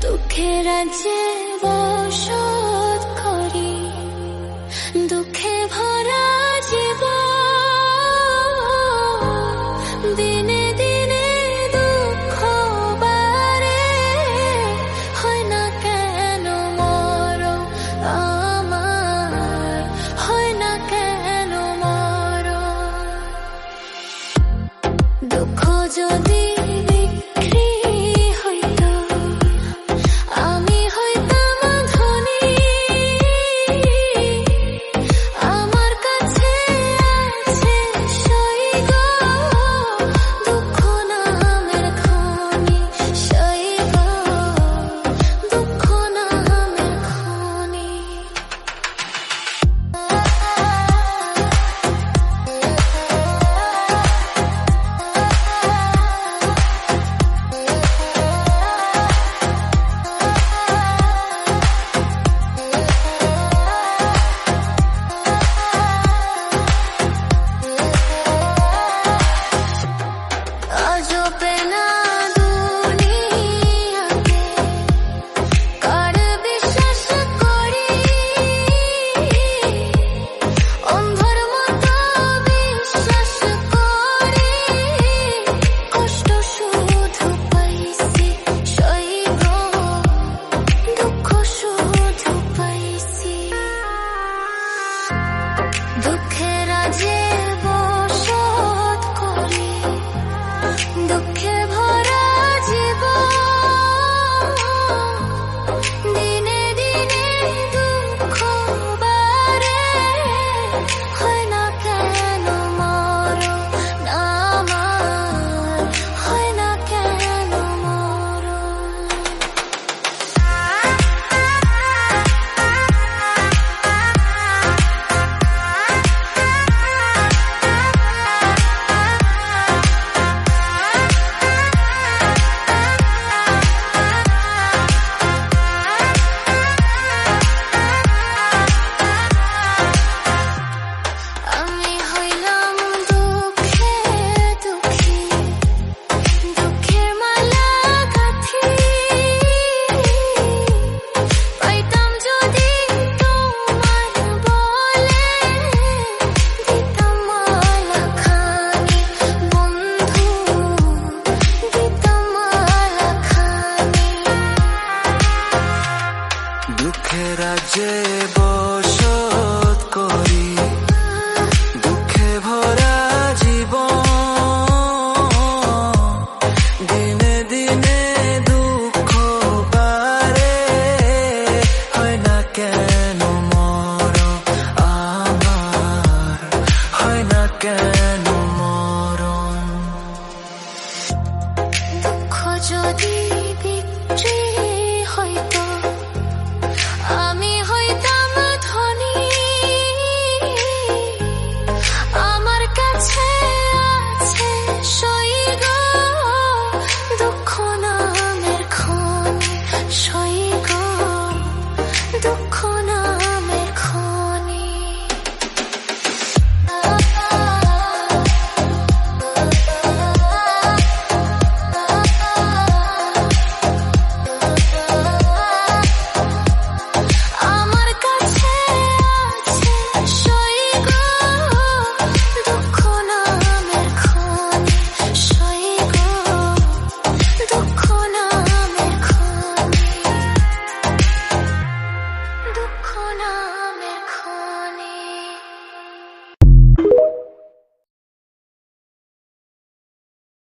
দুঃখের রাজ্যে বসত করি, দুঃখে ভরা জীবন, দিনে দিনে দুঃখ বাড়ে, হয় না কেন মরণ আমার, হয় না কেন মরণ। দুঃখ যদি বিক্রি হইতো, আমি হইতাম ধনী, আমার কাছে আছে সইগ দুঃখ নামের খনি, সইগ দুঃখ নামের খনি। আজবে না দুনিয়াতে কার বিশ্বাস করি, অন্ধর মতো বিশ্বাস করি, কষ্ট শুধু পাইছি সইব দুঃখ শুধু পাইছি। দুঃখের রাজ্যে বসত করি, দুঃখে ভরা জীবন, দিনে দিনে দুঃখ বাড়ে, হয় না কেন মরণ আমার, হয় না কেন মরণ। আমি হইলাম দুঃখে দুঃখী, দুঃখের মালা গাঁথি, পাইতাম যদি তোমার বলে, দিতাম মালা খানি বন্ধু, দিতাম মালা খানি। দুঃখের রাজ্যে